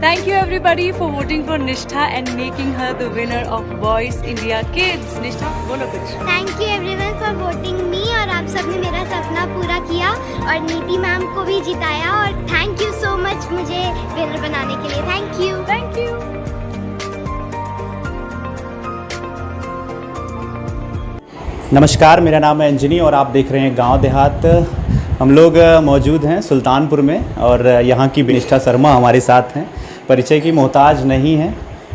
Thank you everybody for voting for Nishtha and making her the winner of Voice India Kids. Nishtha, बोलो कुछ. Thank you everyone for voting me और आप सबने मेरा सपना पूरा किया और नीति मैम को भी जिताया और थैंक यू सो मच मुझे विनर बनाने के लिए. Thank you. Thank you. नमस्कार, मेरा नाम है अंजनी और आप देख रहे हैं गांव देहात. हम लोग मौजूद हैं सुल्तानपुर में और यहाँ की निष्ठा शर्मा हमारे साथ हैं. परिचय की मोहताज नहीं है,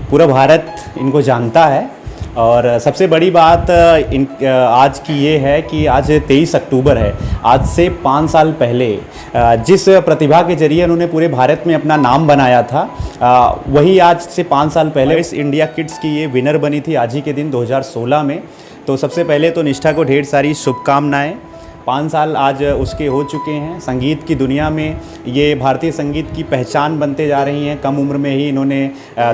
पूरा भारत इनको जानता है. और सबसे बड़ी बात आज की ये है कि आज 23 अक्टूबर है. आज से 5 साल पहले जिस प्रतिभा के जरिए उन्होंने पूरे भारत में अपना नाम बनाया था, वही आज से 5 साल पहले इस इंडिया किड्स की ये विनर बनी थी आज ही के दिन 2016 में. तो सबसे पहले तो निष्ठा को ढेर सारी शुभकामनाएं. 5 साल आज उसके हो चुके हैं. संगीत की दुनिया में ये भारतीय संगीत की पहचान बनते जा रही हैं. कम उम्र में ही इन्होंने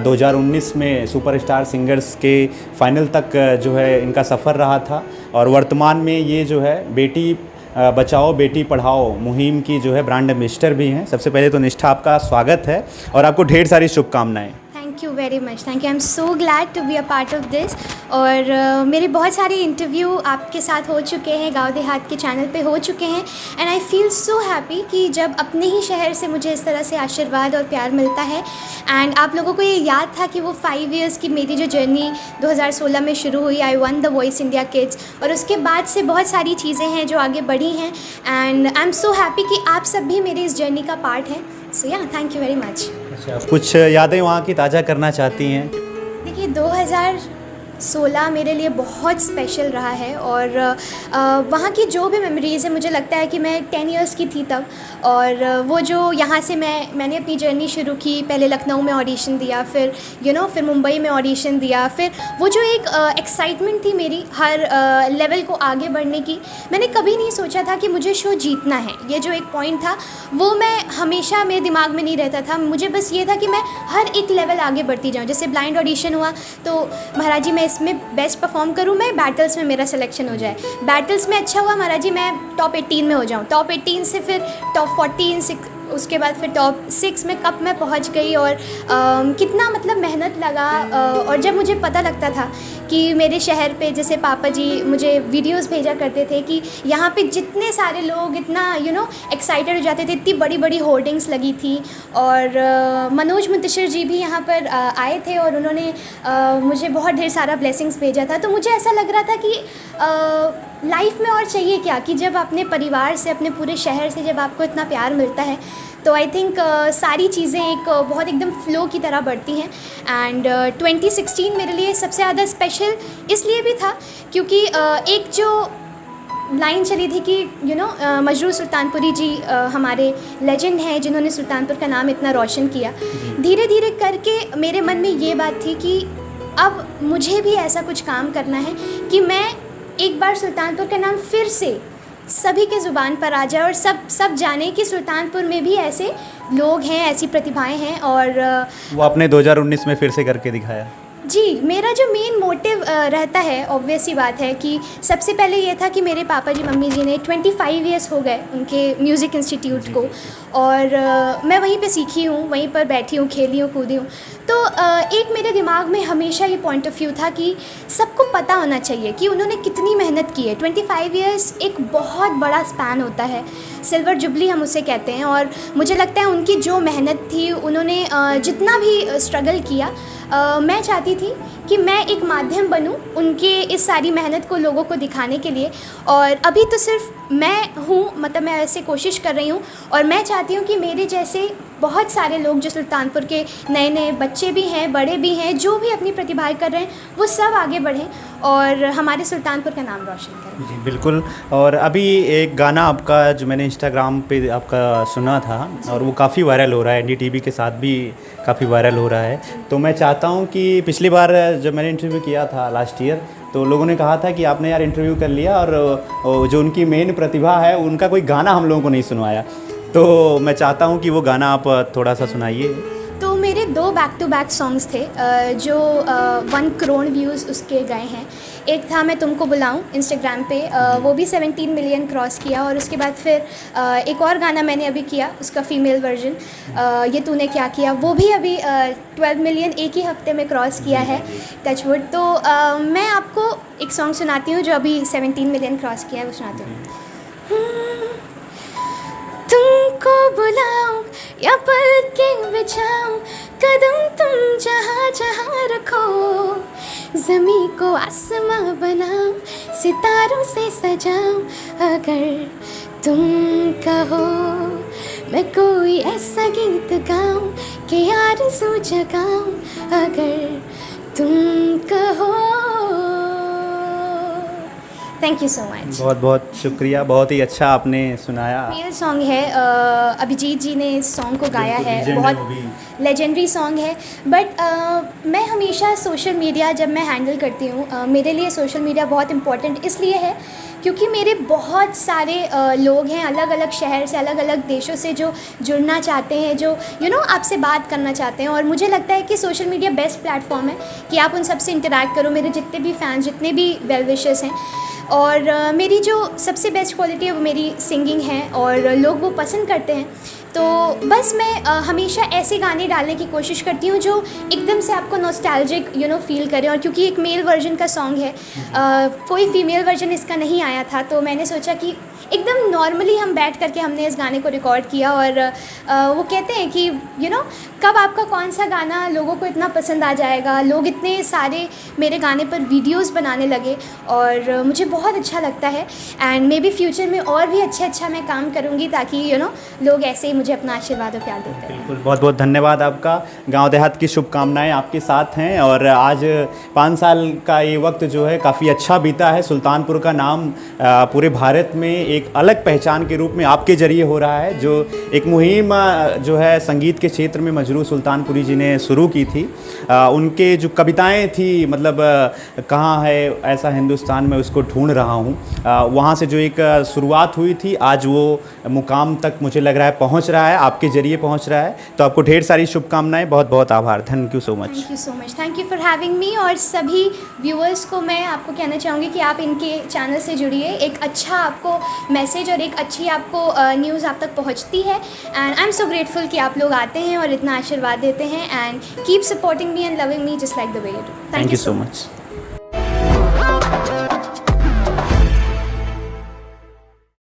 2019 में सुपरस्टार सिंगर्स के फाइनल तक जो है इनका सफ़र रहा था और वर्तमान में ये जो है बेटी बचाओ बेटी पढ़ाओ मुहिम की जो है ब्रांड एम्बेसडर भी हैं. सबसे पहले तो निष्ठा आपका स्वागत है और आपको ढेर सारी शुभकामनाएँ. Thank you very much. Thank you. I am so glad to be a part of this. और मेरे बहुत सारे इंटरव्यू आपके साथ हो चुके हैं, गाँव देहात के चैनल पे हो चुके हैं. And I feel so happy कि जब अपने ही शहर से मुझे इस तरह से आशीर्वाद और प्यार मिलता है. एंड आप लोगों को ये याद था कि वो 5 इयर्स की मेरी जो जर्नी 2016 में शुरू हुई, I one the voice India kids, और उसके बाद से बहुत सारी चीज़ें हैं जो आगे बढ़ी हैं. And I am so happy कि आप सब भी मेरी इस जर्नी का पार्ट हैं. सो या थैंक यू वेरी मच. अच्छा, कुछ यादें वहाँ की ताज़ा करना चाहती हैं? देखिए 2016 मेरे लिए बहुत स्पेशल रहा है और वहाँ की जो भी मेमोरीज़ है, मुझे लगता है कि मैं 10 इयर्स की थी तब. और वो जो यहाँ से मैंने अपनी जर्नी शुरू की. पहले लखनऊ में ऑडिशन दिया, फिर फिर मुंबई में ऑडिशन दिया. फिर वो जो एक एक्साइटमेंट थी मेरी हर लेवल को आगे बढ़ने की. मैंने कभी नहीं सोचा था कि मुझे शो जीतना है. ये जो एक पॉइंट था वो मैं हमेशा मेरे दिमाग में नहीं रहता था. मुझे बस ये था कि मैं हर एक लेवल आगे बढ़ती जाऊँ. जैसे ब्लाइंड ऑडिशन हुआ तो महाराज जी मैं इसमें बेस्ट परफॉर्म करूँ, मैं बैटल्स में मेरा सिलेक्शन हो जाए. बैटल्स में अच्छा हुआ महाराज जी, मैं टॉप 18 में हो जाऊँ. टॉप 18 से फिर टॉप 14, उसके बाद फिर टॉप 6 में कब मैं पहुंच गई. और कितना मतलब मेहनत लगा. और जब मुझे पता लगता था कि मेरे शहर पे जैसे पापा जी मुझे वीडियोस भेजा करते थे कि यहाँ पे जितने सारे लोग इतना एक्साइटेड हो जाते थे, इतनी बड़ी बड़ी होर्डिंग्स लगी थी. और मनोज मुंतशिर जी भी यहाँ पर आए थे और उन्होंने मुझे बहुत ढेर सारा ब्लेसिंग्स भेजा था. तो मुझे ऐसा लग रहा था कि लाइफ में और चाहिए क्या, कि जब अपने परिवार से, अपने पूरे शहर से जब आपको इतना प्यार मिलता है तो आई थिंक सारी चीज़ें एक बहुत एकदम फ्लो की तरह बढ़ती हैं. एंड 2016 मेरे लिए सबसे ज़्यादा स्पेशल इसलिए भी था क्योंकि एक जो लाइन चली थी कि मजरूर सुल्तानपुरी जी हमारे लेजेंड हैं जिन्होंने सुल्तानपुर का नाम इतना रोशन किया. धीरे धीरे करके मेरे मन में ये बात थी कि अब मुझे भी ऐसा कुछ काम करना है कि मैं एक बार सुल्तानपुर का नाम फिर से सभी के ज़ुबान पर आ जाए और सब जाने कि सुल्तानपुर में भी ऐसे लोग हैं, ऐसी प्रतिभाएं हैं. और वो आपने 2019 में फिर से करके दिखाया. जी, मेरा जो मेन मोटिव रहता है, ऑब्वियस सी बात है कि सबसे पहले ये था कि मेरे पापा जी मम्मी जी ने 25 इयर्स हो गए उनके म्यूज़िक इंस्टीट्यूट को. और मैं वहीं पे सीखी हूँ, वहीं पर बैठी हूँ, खेली हूँ, कूदी हूँ. तो एक मेरे दिमाग में हमेशा ये पॉइंट ऑफ व्यू था कि सबको पता होना चाहिए कि उन्होंने कितनी मेहनत की है. 25 इयर्स एक बहुत बड़ा स्पैन होता है, सिल्वर जुबली हम उसे कहते हैं. और मुझे लगता है उनकी जो मेहनत थी, उन्होंने जितना भी स्ट्रगल किया, मैं चाहती थी कि मैं एक माध्यम बनूं उनके इस सारी मेहनत को लोगों को दिखाने के लिए. और अभी तो सिर्फ मैं हूँ, मतलब मैं ऐसे कोशिश कर रही हूँ और मैं चाहती हूँ कि मेरे जैसे बहुत सारे लोग जो सुल्तानपुर के नए नए बच्चे भी हैं, बड़े भी हैं, जो भी अपनी प्रतिभाएं कर रहे हैं, वो सब आगे बढ़ें और हमारे सुल्तानपुर का नाम रोशन करें. जी बिल्कुल. और अभी एक गाना आपका जो मैंने इंस्टाग्राम पे आपका सुना था और वो काफ़ी वायरल हो रहा है, NDTV के साथ भी काफ़ी वायरल हो रहा है. तो मैं चाहता हूँ कि पिछली बार जब मैंने इंटरव्यू किया था लास्ट ईयर, तो लोगों ने कहा था कि आपने यार इंटरव्यू कर लिया और जो उनकी मेन प्रतिभा है उनका कोई गाना हम लोगों को नहीं सुनवाया. तो मैं चाहता हूँ कि वो गाना आप थोड़ा सा सुनाइए. तो मेरे 2 बैक टू बैक सॉन्ग्स थे जो 1 करोड़ व्यूज़ उसके गए हैं. एक था मैं तुमको बुलाऊं इंस्टाग्राम पे, वो भी 17 मिलियन क्रॉस किया। और उसके बाद फिर एक और गाना मैंने अभी किया, उसका फीमेल वर्जन, ये तूने क्या किया, वो भी अभी 12 मिलियन एक ही हफ्ते में क्रॉस किया है, टचवुड। तो मैं आपको एक सॉन्ग सुनाती हूँ जो अभी 17 मिलियन क्रॉस किया है, वो सुनाती हूँ। तुमको बुलाऊं या पलकें बिछाऊं, कदम तुम जहाँ जहाँ रखो, ज़मीं को आसमां बनाऊं, सितारों से सजाऊं, अगर तुम कहो मैं कोई ऐसा गीत गाऊं कि आरज़ू जगाऊं, अगर तुम कहो। Thank you so much. बहुत बहुत शुक्रिया, बहुत ही अच्छा आपने सुनाया। मेरा सॉन्ग है, अभिजीत जी ने इस सॉन्ग को गाया है, legend है वो भी। बहुत लेजेंडरी सॉन्ग है। बट मैं हमेशा सोशल मीडिया जब मैं हैंडल करती हूँ, मेरे लिए सोशल मीडिया बहुत इम्पोर्टेंट इसलिए है क्योंकि मेरे बहुत सारे लोग हैं अलग अलग शहर से, अलग अलग देशों से, जो जुड़ना चाहते हैं, जो आपसे बात करना चाहते हैं। और मुझे लगता है कि सोशल मीडिया बेस्ट प्लेटफॉर्म है कि आप उन सबसे इंटरेक्ट करो, मेरे जितने भी फैंस, जितने भी वेल विशर्स हैं। और मेरी जो सबसे बेस्ट क्वालिटी है वो मेरी सिंगिंग है और लोग वो पसंद करते हैं। तो बस मैं हमेशा ऐसे गाने डालने की कोशिश करती हूँ जो एकदम से आपको नॉस्टैल्जिक फील करें। और क्योंकि एक मेल वर्जन का सॉन्ग है, कोई फीमेल वर्जन इसका नहीं आया था, तो मैंने सोचा कि एकदम नॉर्मली हम बैठ करके हमने इस गाने को रिकॉर्ड किया। और वो कहते हैं कि कब आपका कौन सा गाना लोगों को इतना पसंद आ जाएगा, लोग इतने सारे मेरे गाने पर वीडियोस बनाने लगे और मुझे बहुत अच्छा लगता है। एंड मे बी फ्यूचर में और भी अच्छा मैं काम करूँगी ताकि लोग ऐसे ही मुझे अपना आशीर्वाद और प्यार देते हैं। बिल्कुल, बहुत बहुत धन्यवाद आपका। गांव देहात की शुभकामनाएं आपके साथ हैं। और आज 5 साल का ये वक्त जो है काफ़ी अच्छा बीता है। सुल्तानपुर का नाम पूरे भारत में एक अलग पहचान के रूप में आपके जरिए हो रहा है। जो एक मुहिम जो है संगीत के क्षेत्र में मजरू सुल्तानपुरी जी ने शुरू की थी, उनके जो कविताएं थी, मतलब कहाँ है ऐसा हिंदुस्तान में उसको ढूंढ रहा हूँ, वहाँ से जो एक शुरुआत हुई थी, आज वो मुकाम तक मुझे लग रहा है पहुँच रहा है, आपके जरिए पहुँच रहा है। तो आपको ढेर सारी शुभकामनाएं, बहुत बहुत आभार। Thank you so much. Thank you so much. Thank you for having me. और सभी व्यूअर्स को मैं आपको कहना चाहूँगी कि आप इनके चैनल से जुड़िए, एक अच्छा आपको मैसेज और एक अच्छी आपको न्यूज़ आप तक पहुँचती है। And I am so grateful कि आप लोग आते हैं और इतना आशीर्वाद देते हैं। And keep supporting me and loving me just like the way you do. Thank you so much.